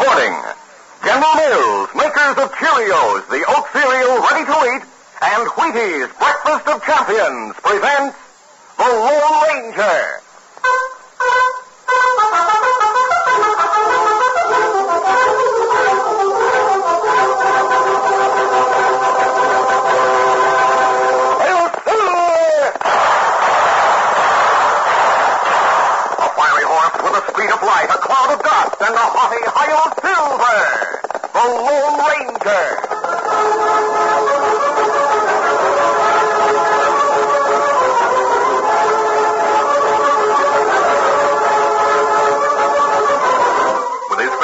reporting. General Mills, makers of Cheerios, the oat cereal ready to eat, and Wheaties, breakfast of champions, presents The Lone Ranger. A fiery horse with a speed of light, a cloud of dust, and a haughty high-old silver. The Lone Ranger.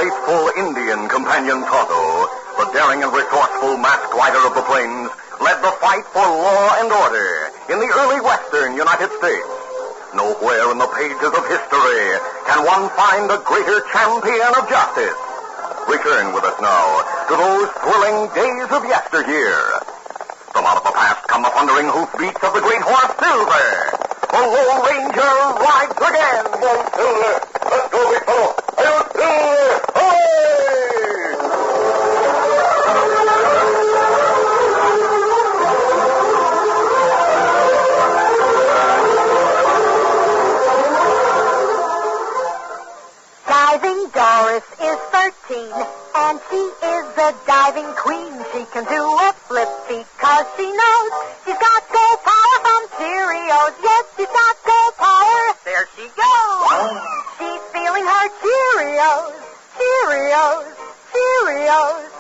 Faithful Indian companion Tonto, the daring and resourceful masked rider of the plains, led the fight for law and order in the early western United States. Nowhere in the pages of history can one find a greater champion of justice. Return with us now to those thrilling days of yesteryear. From out of the past come the thundering hoofbeats of the great horse Silver. The Lone Ranger rides again. Come on, Silver. Let's go, big fellow. Hail, Silver! Diving Doris is 13, and she is the diving queen. She can do a flip because she knows she's got go power from Cheerios. Yes, she's got go power. There she goes. She's feeling her Cheerios, Cheerios, Cheerios.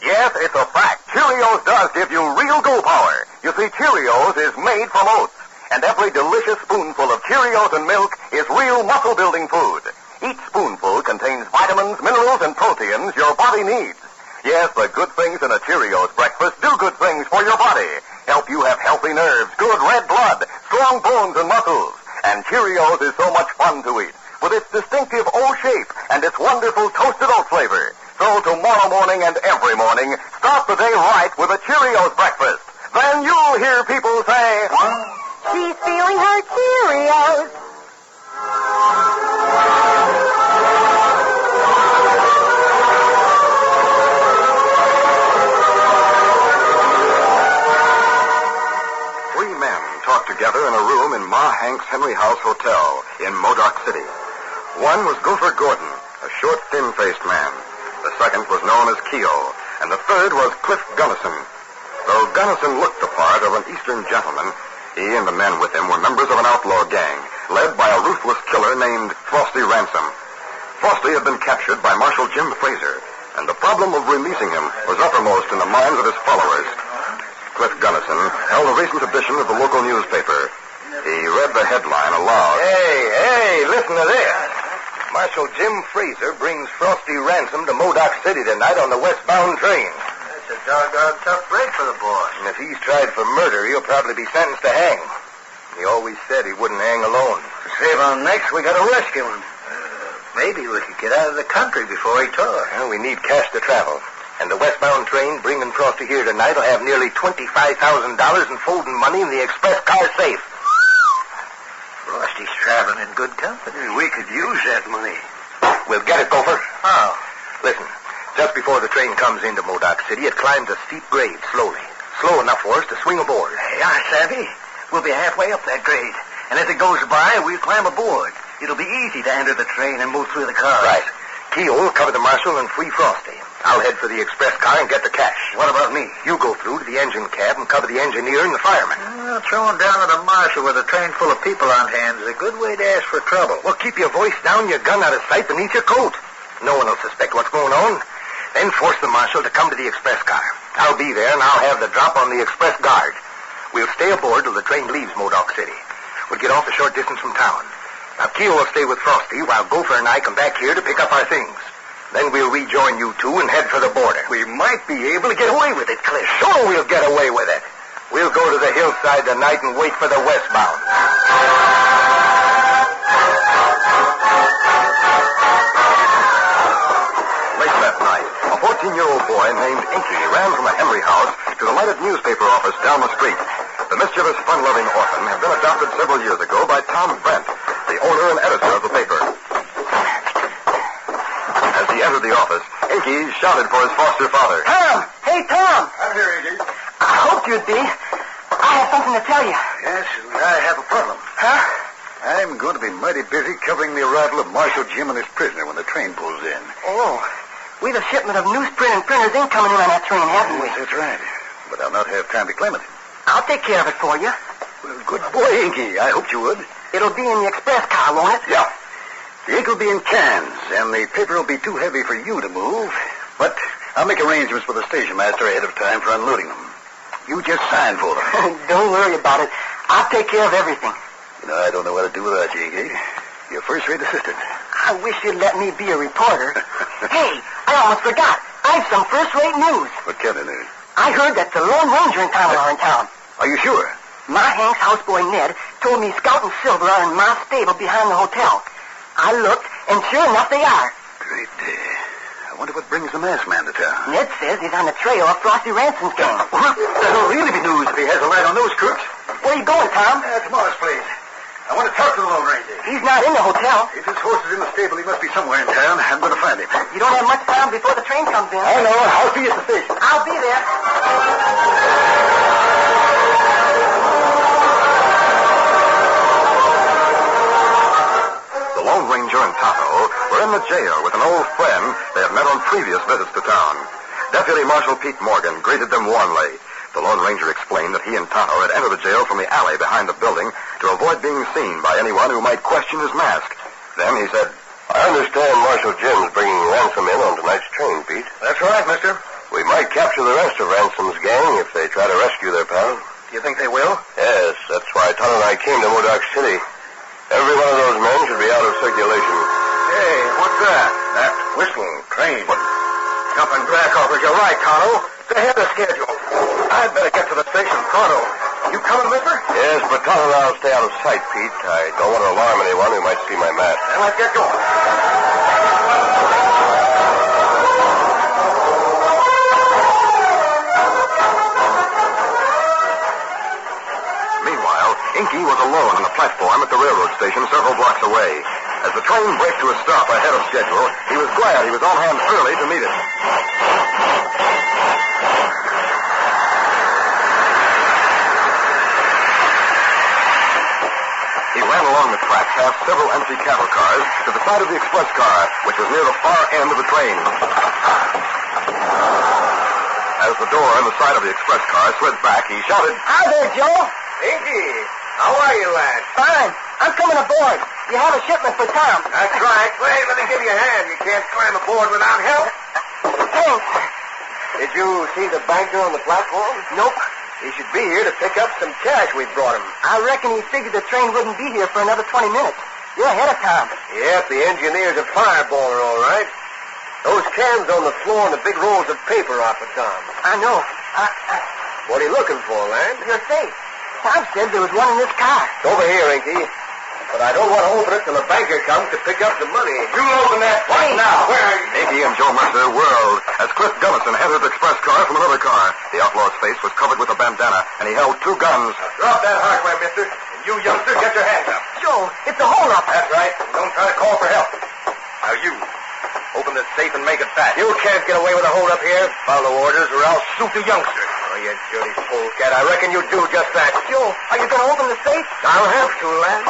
Yes, it's a fact. Cheerios does give you real go power. You see, Cheerios is made from oats, and every delicious spoonful of Cheerios and milk is real muscle-building food. Each spoonful contains vitamins, minerals, and proteins your body needs. Yes, the good things in a Cheerios breakfast do good things for your body. Help you have healthy nerves, good red blood, strong bones and muscles. And Cheerios is so much fun to eat, with its distinctive O shape and its wonderful toasted oat flavor. So tomorrow morning and every morning, start the day right with a Cheerios breakfast. Then you'll hear people say, She's feeling her Cheerios. Three men talked together in a room in Ma Hank's Henry House Hotel in Modoc City. One was Gopher Gordon, a short, thin-faced man. The second was known as Keogh, and the third was Cliff Gunnison. Though Gunnison looked the part of an Eastern gentleman, he and the men with him were members of an outlaw gang, led by a ruthless killer named Frosty Ransom. Frosty had been captured by Marshal Jim Fraser, and the problem of releasing him was uppermost in the minds of his followers. Cliff Gunnison held a recent edition of the local newspaper. He read the headline aloud. Hey, listen to this. Marshal Jim Fraser brings Frosty Ransom to Modoc City tonight on the westbound train. That's a doggone tough break for the boy. And if he's tried for murder, he'll probably be sentenced to hang. He always said he wouldn't hang alone. To save our necks, we gotta rescue him. Maybe we could get out of the country before he tore. Well, we need cash to travel. And the westbound train bringing Frosty here tonight will have nearly $25,000 in folding money in the express car safe. Frosty's traveling in good company. We could use that money. We'll get it, Gopher. How? Listen, just before the train comes into Modoc City, it climbs a steep grade slowly. Slow enough for us to swing aboard. Hey, I savvy. We'll be halfway up that grade. And as it goes by, we'll climb aboard. It'll be easy to enter the train and move through the car. Right. Keogh will cover the marshal and free Frosty. I'll head for the express car and get the cash. What about me? You go through to the engine cab and cover the engineer and the fireman. Well, throwing down at a marshal with a train full of people on hand is a good way to ask for trouble. Well, keep your voice down, your gun out of sight beneath your coat. No one will suspect what's going on. Then force the marshal to come to the express car. I'll be there, and I'll have the drop on the express guard. We'll stay aboard till the train leaves Modoc City. We'll get off a short distance from town. Now, Keogh will stay with Frosty while Gopher and I come back here to pick up our things. Then we'll rejoin you two and head for the border. We might be able to get away with it, Cliff. Sure we'll get away with it. We'll go to the hillside tonight and wait for the westbound. Late that night, a 14-year-old boy named Inky ran from a Henry house to the lighted newspaper office down the street. The mischievous, fun-loving orphan had been adopted several years ago by Tom Brent, the owner and editor of the paper. As he he entered the office, Inky shouted for his foster father. Tom! Hey, Tom! I'm here, Inky. I hoped you'd be. I have something to tell you. Yes, I have a problem. Huh? I'm going to be mighty busy covering the arrival of Marshal Jim and his prisoner when the train pulls in. Oh, we've a shipment of newsprint and printer's ink coming in on that train, haven't we? Yes, that's right. But I'll not have time to claim it. I'll take care of it for you. Well, good boy, Inky. I hoped you would. It'll be in the express car, won't it? Yeah. The ink will be in cans, and the paper will be too heavy for you to move. But I'll make arrangements with the station master ahead of time for unloading them. You just sign for them. Don't worry about it. I'll take care of everything. You know, I don't know what to do without you, Inky. You're first-rate assistant. I wish you'd let me be a reporter. Hey, I almost forgot. I've some first-rate news. What kind of news? I heard that the Lone Ranger and Tonto are in town. Are you sure? My Hank's houseboy Ned told me Scout and Silver are in my stable behind the hotel. I looked, and sure enough they are. Great day. I wonder what brings the masked man to town. Ned says he's on the trail of Frosty Ransom's gang. That'll really be news if he has a light on those crooks. Where are you going, Tom? To Morris' place. I want to talk to the Lone Ranger. He's not in the hotel. If his horse is in the stable, he must be somewhere in town. I'm going to find him. You don't have much time before the train comes in. I know. I'll see you at the station. I'll be there. The Lone Ranger and Tonto were in the jail with an old friend they had met on previous visits to town. Deputy Marshal Pete Morgan greeted them warmly. The Lone Ranger explained that he and Tonto had entered the jail from the alley behind the building to avoid being seen by anyone who might question his mask. Then he said, I understand Marshal Jim's bringing Ransom in on tonight's train, Pete. That's right, mister. We might capture the rest of Ransom's gang if they try to rescue their pal. Do you think they will? Yes, that's why Tonto and I came to Modoc City. Every one of those men should be out of circulation. Hey, what's that? That whistle, train. What? Jumping grasshoppers, you're right, Tonto. They're ahead of schedule. I'd better get to the station pronto. You coming, mister? Yes, but Tonto and I'll stay out of sight, Pete. I don't want to alarm anyone who might see my mask. Then let's get going. Meanwhile, Inky was alone on the platform at the railroad station several blocks away. As the train braked to a stop ahead of schedule, he was glad he was on hand early to meet it. He ran along the track past several empty cattle cars to the side of the express car, which was near the far end of the train. As the door on the side of the express car slid back, he shouted, Hi there, Joe. Inky, how are you, lad? Fine. I'm coming aboard. You have a shipment for Tom. That's right. Wait, let me give you a hand. You can't climb aboard without help. Thanks. Did you see the banker on the platform? Nope. He should be here to pick up some cash we brought him. I reckon he figured the train wouldn't be here for another 20 minutes. You're ahead of time. Yep, the engineer's a fireballer, all right. Those cans on the floor and the big rolls of paper are for Tom. I know. What are you looking for, lad? You're safe. Tom said there was one in this car. It's over here, Inky. But I don't want to open it till the banker comes to pick up the money. You open that right now. Where are you? Inky and Joe Mercer whirled as Cliff Gunnison entered the express car from another car. The outlaw's face was covered with a bandana, and he held two guns. Drop that hardware, mister. And you youngsters, get your hands up. Joe, it's a hold-up. That's right. Don't try to call for help. Now you, open this safe and make it fast. You can't get away with a hold-up here. Follow orders or I'll shoot the youngsters. Oh, you dirty polecat. I reckon you do just that. Joe, are you going to open the safe? I'll have to, lad.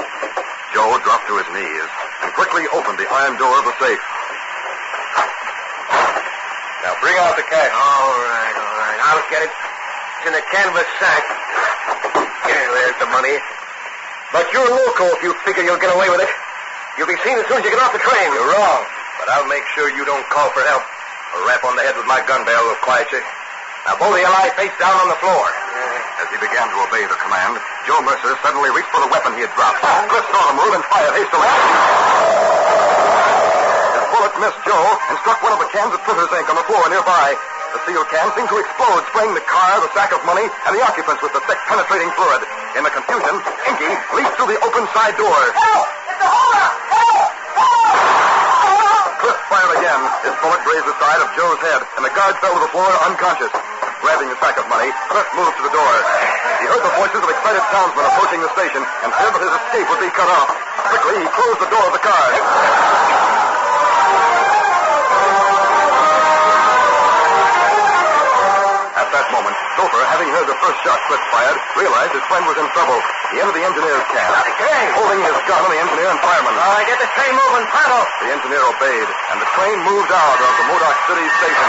Joe dropped to his knees and quickly opened the iron door of the safe. Now bring out the cash. All right. I'll get it. It's in a canvas sack. There's the money. But you're loco if you figure you'll get away with it. You'll be seen as soon as you get off the train. You're wrong. But I'll make sure you don't call for help. A rap on the head with my gun barrel will quiet you. Now both of you lie face down on the floor. As he began to obey the command, Joe Mercer suddenly reached for the weapon he had dropped. Cliff saw him move and fired hastily. His bullet missed Joe and struck one of the cans of printer's ink on the floor nearby. The sealed can seemed to explode, spraying the car, the sack of money, and the occupants with the thick, penetrating fluid. In the confusion, Inky leaped through the open side door. Help! It's a hold-up! Help! Cliff fired again. His bullet grazed the side of Joe's head, and the guard fell to the floor unconscious. Grabbing the sack of money, Cliff moved to the door. He heard the voices of excited townsmen approaching the station and feared that his escape would be cut off. Quickly, he closed the door of the car. that moment, Gopher, having heard the first shot Fritz fired, realized his friend was in trouble. He entered the engineer's camp, holding his gun on the engineer and fireman. All right, get the train moving, Tonto. The engineer obeyed, and the train moved out of the Modoc City station.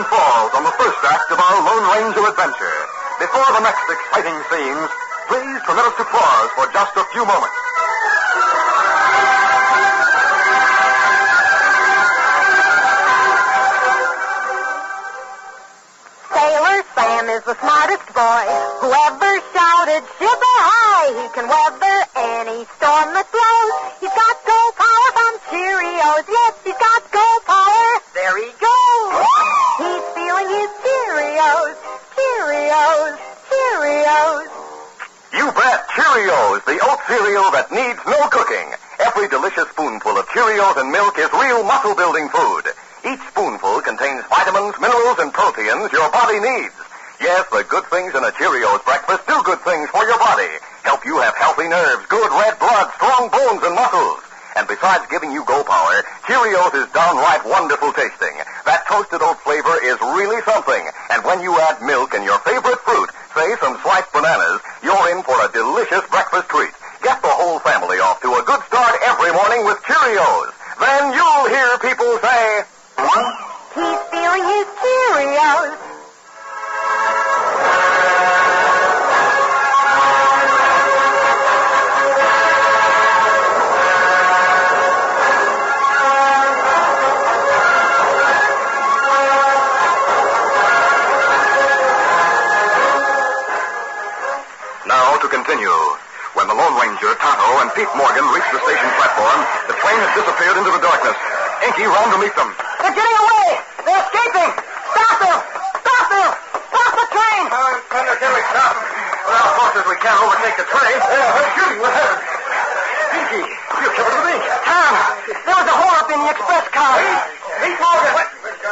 Falls on the first act of our Lone Ranger adventure. Before the next exciting scenes, please permit us to pause for just a few moments. Sailor Sam is the smartest boy who ever shouted, "Shipper high!" He can weather any storm that blows. He's got go power from Cheerios. Yes, he's got go power. There he goes. He's feeling his Cheerios. Cheerios. Cheerios. You bet, Cheerios, the oat cereal that needs no cooking. Every delicious spoonful of Cheerios and milk is real muscle-building food. Each spoonful contains vitamins, minerals, and proteins your body needs. Yes, the good things in a Cheerios breakfast do good things for your body. Help you have healthy nerves, good red blood, strong bones, and muscles. And besides giving you go power, Cheerios is downright wonderful tasting. That toasted oat flavor is really something. And when you add milk and your favorite fruit, say some sliced bananas, you're in for a delicious breakfast treat. Get the whole family off to a good start every morning with Cheerios. Then you'll hear people say, he's feeling his Cheerios. Now to continue. When the Lone Ranger, Tonto, and Pete Morgan reached the station platform, the train had disappeared into the darkness. Inky ran to meet them. They're getting away! They're escaping! Stop them! Stop them! Stop the train! Thunder, can we stop them? Well, of course, as we can't overtake the train. They're shooting. What happened? Inky, you're covered with ink. Tom, there was a hole-up in the express car. Pete Morgan!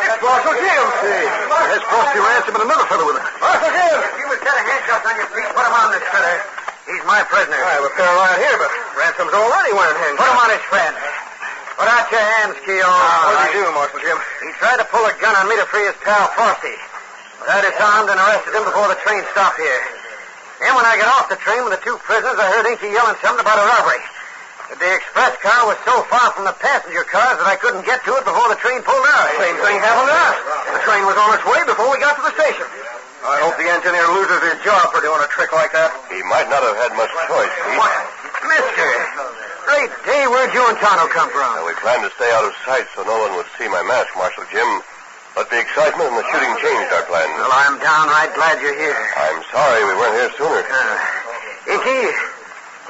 That's Marshal Jim. There's Frosty Ransom and another fellow with him. Marshal Jim! If you would set a handcuff on your feet, put him on this fellow. He's my prisoner. I have a pair right here, but Ransom's already wearing handcuffs. Put him on his friend. Put out your hands, Keogh. What did he do, Marshal Jim? He tried to pull a gun on me to free his pal Frosty. But I disarmed and arrested him before the train stopped here. Then when I got off the train with the two prisoners, I heard Inky yelling something about a robbery. But the express car was so far from the passenger cars that I couldn't get to it before the train pulled out. Same thing happened to us. The train was on its way before we got to the station. I hope the engineer loses his job for doing a trick like that. He might not have had much choice, Pete. What? Mister, great day, where'd you and Tonto come from? We planned to stay out of sight so no one would see my mask, Marshal Jim. But the excitement and the shooting changed our plans. Well, I'm downright glad you're here. I'm sorry we weren't here sooner. Inky,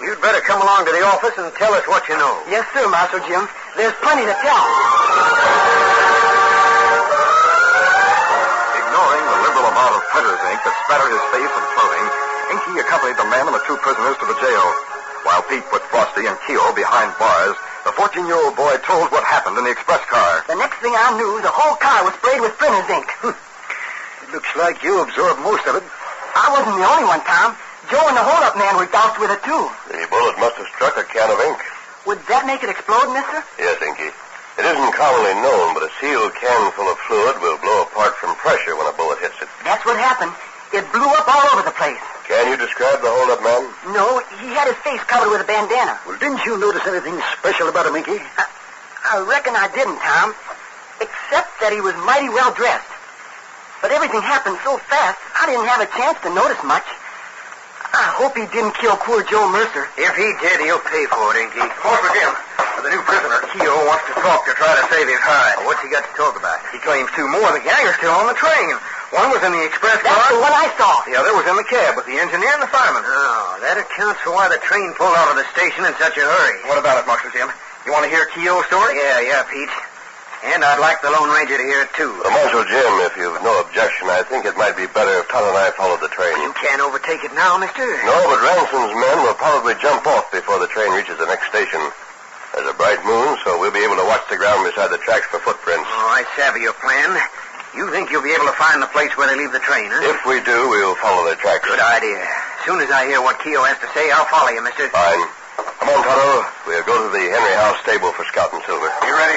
you'd better come along to the office and tell us what you know. Yes, sir, Marshal Jim. There's plenty to tell. Ignoring the liberal amount of printer's ink that spattered his face and clothing, Inky accompanied the man and the two prisoners to the jail. While Pete put Frosty and Keogh behind bars, the 14-year-old boy told what happened in the express car. The next thing I knew, the whole car was sprayed with printer's ink. It looks like you absorbed most of it. I wasn't the only one, Tom. Joe and the hold-up man were doused with it, too. The bullet must have struck a can of ink. Would that make it explode, mister? Yes, Inky. It isn't commonly known, but a sealed can full of fluid will blow apart from pressure when a bullet hits it. That's what happened. It blew up all over the place. Can you describe the hold-up man? No, he had his face covered with a bandana. Well, didn't you notice anything special about him, Inky? I reckon I didn't, Tom. Except that he was mighty well dressed. But everything happened so fast, I didn't have a chance to notice much. I hope he didn't kill poor Joe Mercer. If he did, he'll pay for it, Inky. Marshal Jim, the new prisoner, Keogh, wants to talk to try to save his hide. What's he got to talk about? He claims two more of the gang are still on the train. One was in the express car. That's the one I saw. The other was in the cab with the engineer and the fireman. Oh, that accounts for why the train pulled out of the station in such a hurry. What about it, Marshal Jim? You want to hear Keogh's story? Yeah, Pete. And I'd like the Lone Ranger to hear it, too. Marshal Jim, if you've no objection, I think it might be better if Tonto and I followed the train. You can't overtake it now, mister. No, but Ransom's men will probably jump off before the train reaches the next station. There's a bright moon, so we'll be able to watch the ground beside the tracks for footprints. Oh, I savvy your plan. You think you'll be able to find the place where they leave the train, huh? If we do, we'll follow their tracks. Good idea. As soon as I hear what Keogh has to say, I'll follow you, mister. Fine. Come on, Tonto. We'll go to the Henry House stable for Scout and Silver. You ready?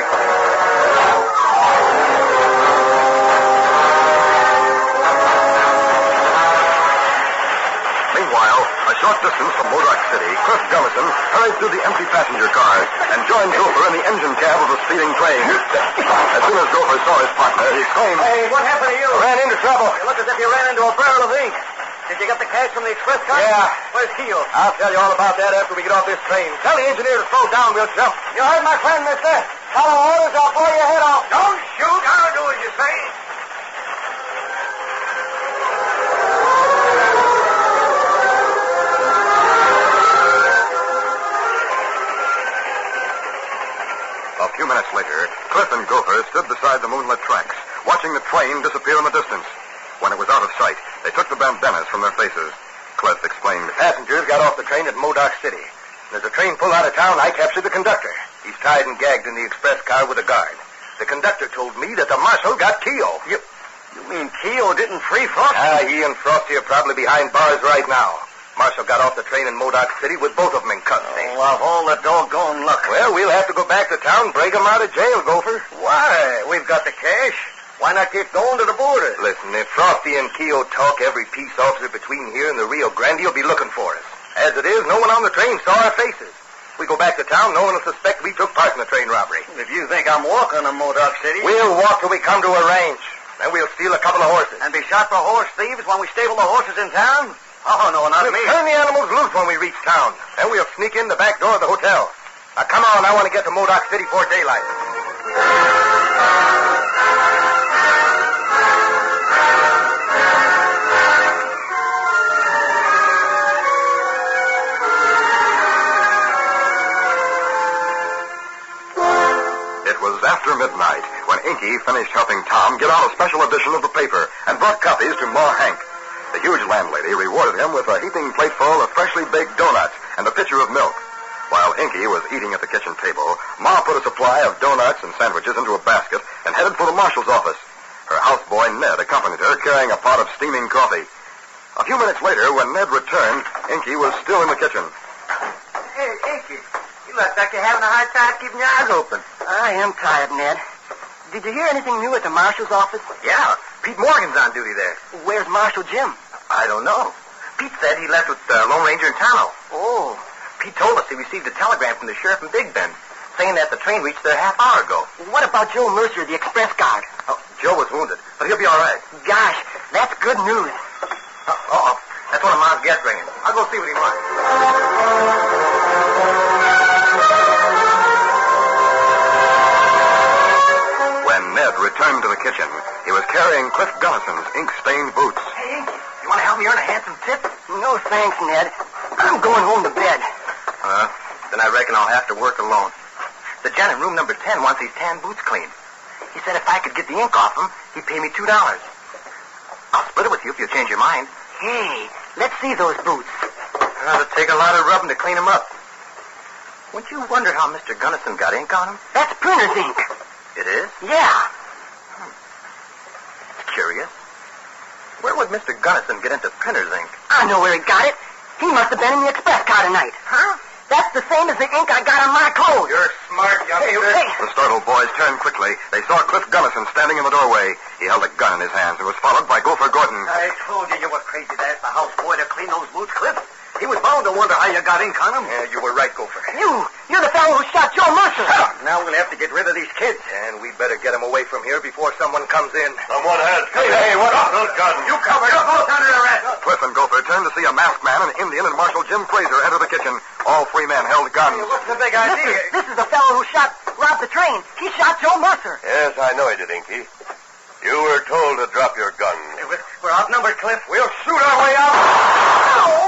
Meanwhile, a short distance from Modoc City, Cliff Gunnison hurried through the empty passenger cars and joined Gopher in the engine cab of the speeding train. As soon as Gopher saw his partner, he exclaimed, Hey, what happened to you? Ran into trouble. You look as if you ran into a barrel of ink. Did you get the cash from the express car? Yeah. Where's Keogh? I'll tell you all about that after we get off this train. Tell the engineer to slow down. We'll jump. You heard my friend, mister. Follow orders, I'll blow your head off. Don't shoot. I'll do as you say. A few minutes later, Cliff and Gopher stood beside the moonlit tracks, watching the train disappear in the distance. When it was out of sight, they took the bandanas from their faces. Cliff explained, Passengers got off the train at Modoc City. As the train pulled out of town, I captured the conductor. He's tied and gagged in the express car with a guard. The conductor told me that the marshal got Keogh. You mean Keogh didn't free Frosty? He and Frosty are probably behind bars right now. Marshal got off the train in Modoc City with both of them in custody. Oh, of all the doggone luck. Well, we'll have to go back to town and break them out of jail, Gopher. Why? We've got the cash. Why not keep going to the border? Listen, if Frosty and Keogh talk, every peace officer between here and the Rio Grande will be looking for us. As it is, no one on the train saw our faces. If we go back to town, no one will suspect we took part in the train robbery. If you think I'm walking to Modoc City... We'll walk till we come to a range. Then we'll steal a couple of horses. And be shot for horse thieves when we stable the horses in town? Oh, no, not We'll me. turn the animals loose when we reach town. Then we'll sneak in the back door of the hotel. Now, come on. I want to get to Modoc City before daylight. It was after midnight when Inky finished helping Tom get out a special edition of the paper and brought copies to Ma Hank. The huge landlady rewarded him with a heaping plateful of freshly baked donuts and a pitcher of milk. While Inky was eating at the kitchen table, Ma put a supply of donuts and sandwiches into a basket and headed for the marshal's office. Her houseboy, Ned, accompanied her, carrying a pot of steaming coffee. A few minutes later, when Ned returned, Inky was still in the kitchen. Hey, Inky, you look like you're having a hard time keeping your eyes open. I am tired, Ned. Did you hear anything new at the marshal's office? Yeah, Pete Morgan's on duty there. Where's Marshal Jim? I don't know. Pete said he left with Lone Ranger and Tonto. Oh. Pete told us he received a telegram from the sheriff in Big Bend saying that the train reached there a half hour ago. What about Joe Mercer, the express guard? Oh, Joe was wounded, but he'll be all right. Gosh, that's good news. That's one of Ma's guests ringing. I'll go see what he wants. When Ned returned to the kitchen, he was carrying Cliff Gunnison's ink-stained boots. Hey, you want to help me earn a handsome tip? No, thanks, Ned. I'm going home to bed. Then I reckon I'll have to work alone. The gent in room number 10 wants these tan boots cleaned. He said if I could get the ink off them, he'd pay me $2. I'll split it with you if you'll change your mind. Hey, let's see those boots. It'll take a lot of rubbing to clean them up. Wouldn't you wonder how Mr. Gunnison got ink on them? That's printer's ink. It is? Yeah. It's curious. Where would Mr. Gunnison get into printer's ink? I know where he got it. He must have been in the express car tonight. Huh? That's the same as the ink I got on my clothes. You're smart, youngster. Hey. The startled boys turned quickly. They saw Cliff Gunnison standing in the doorway. He held a gun in his hands and was followed by Gopher Gordon. I told you were crazy to ask the houseboy to clean those boots, Cliff. He was bound to wonder how you got ink on them. Yeah, you were right, Gopher. You're the fellow who shot Joe Mercer. Now we'll have to get rid of these kids. And we better get them away from here before someone comes in. Someone has... Hey, what? Those guns. You cover. You're both under arrest. Cliff and Gopher turned to see a masked man, an Indian, and Marshal Jim Fraser enter the kitchen. All three men held guns. What's the big idea? This is the fellow who robbed the train. He shot Joe Mercer. Yes, I know he did, Inky. You were told to drop your gun. We're outnumbered, Cliff. We'll shoot our way out.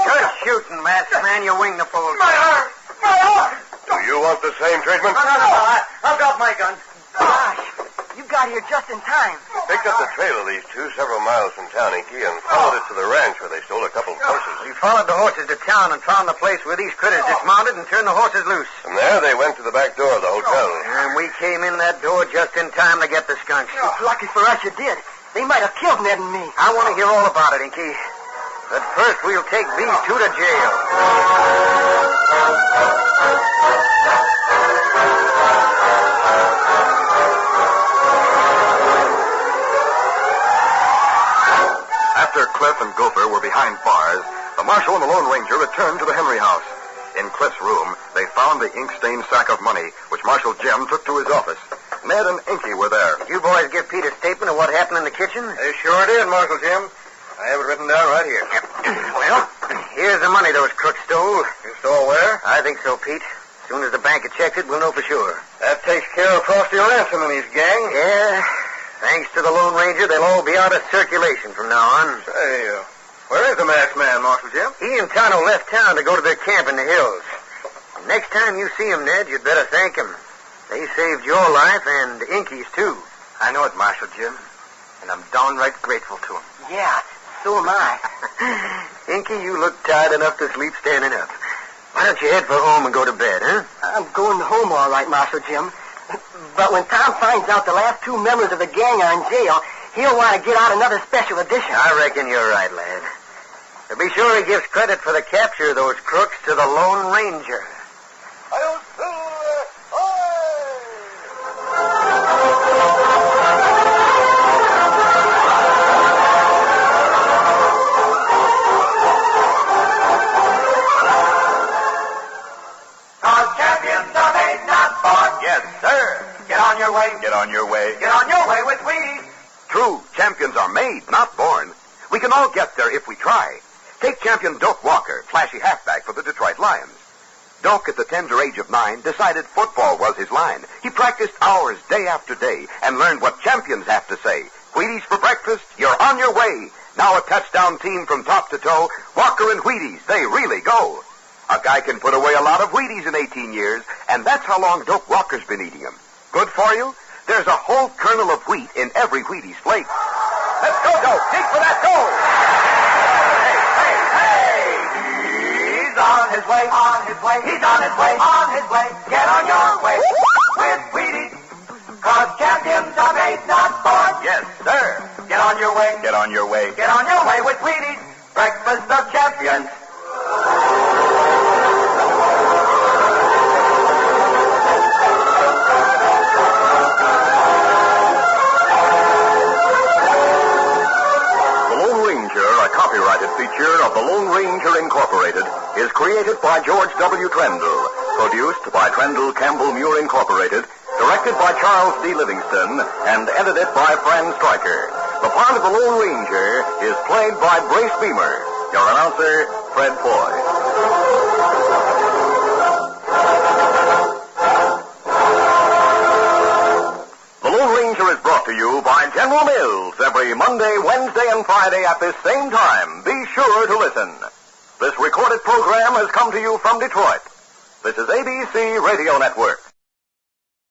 Good shooting, masked man. You wing the fool. My arm! My arm! Do you want the same treatment? No. I've got my gun. Gosh, you got here just in time. Picked up the trail of these two several miles from town, Inky, and followed it to the ranch where they stole a couple of horses. We followed the horses to town and found the place where these critters dismounted and turned the horses loose. From there, they went to the back door of the hotel. And we came in that door just in time to get the skunks. It's lucky for us you did. They might have killed Ned and me. I want to hear all about it, Inky. But first, we'll take these two to jail. After Cliff and Gopher were behind bars, the marshal and the Lone Ranger returned to the Henry house. In Cliff's room, they found the ink-stained sack of money, which Marshal Jim took to his office. Ned and Inky were there. Did you boys give Pete a statement of what happened in the kitchen? They sure did, Marshal Jim. I have it written down right here. Yep. Well, here's the money those crooks stole. You stole where? I think so, Pete. As soon as the bank had checked it, we'll know for sure. That takes care of Frosty Ransom and his gang. Yeah. Thanks to the Lone Ranger, they'll all be out of circulation from now on. Say, where is the masked man, Marshal Jim? He and Tonto left town to go to their camp in the hills. Next time you see him, Ned, you'd better thank him. They saved your life and Inky's, too. I know it, Marshal Jim, and I'm downright grateful to him. Yeah, so am I. Inky, you look tired enough to sleep standing up. Why don't you head for home and go to bed, huh? I'm going home all right, Marshal Jim. But when Tom finds out the last two members of the gang are in jail, he'll want to get out another special edition. I reckon you're right, lad. But be sure he gives credit for the capture of those crooks to the Lone Ranger. Get on your way. Get on your way with Wheaties. True, champions are made, not born. We can all get there if we try. Take champion Doak Walker, flashy halfback for the Detroit Lions. Doak, at the tender age of 9, decided football was his line. He practiced hours day after day and learned what champions have to say. Wheaties for breakfast, you're on your way. Now a touchdown team from top to toe. Walker and Wheaties, they really go. A guy can put away a lot of Wheaties in 18 years, and that's how long Doak Walker's been eating them. Good for you? There's a whole kernel of wheat in every Wheaties flake. Let's go, Doak. Dig for that goal. Hey. He's on his way, on his way. He's on his way, on his way. Get on your way with Wheaties. 'Cause champions are made, not born. Yes, sir. Get on your way. Get on your way. Get on your way with Wheaties. Breakfast of champions. Copyrighted feature of the Lone Ranger Incorporated is created by George W. Trendle, produced by Trendle Campbell Muir Incorporated, directed by Charles D. Livingston, and edited by Fran Stryker. The part of the Lone Ranger is played by Brace Beamer. Your announcer, Fred Foy. Is brought to you by General Mills every Monday, Wednesday, and Friday at this same time. Be sure to listen. This recorded program has come to you from Detroit. This is ABC Radio Network.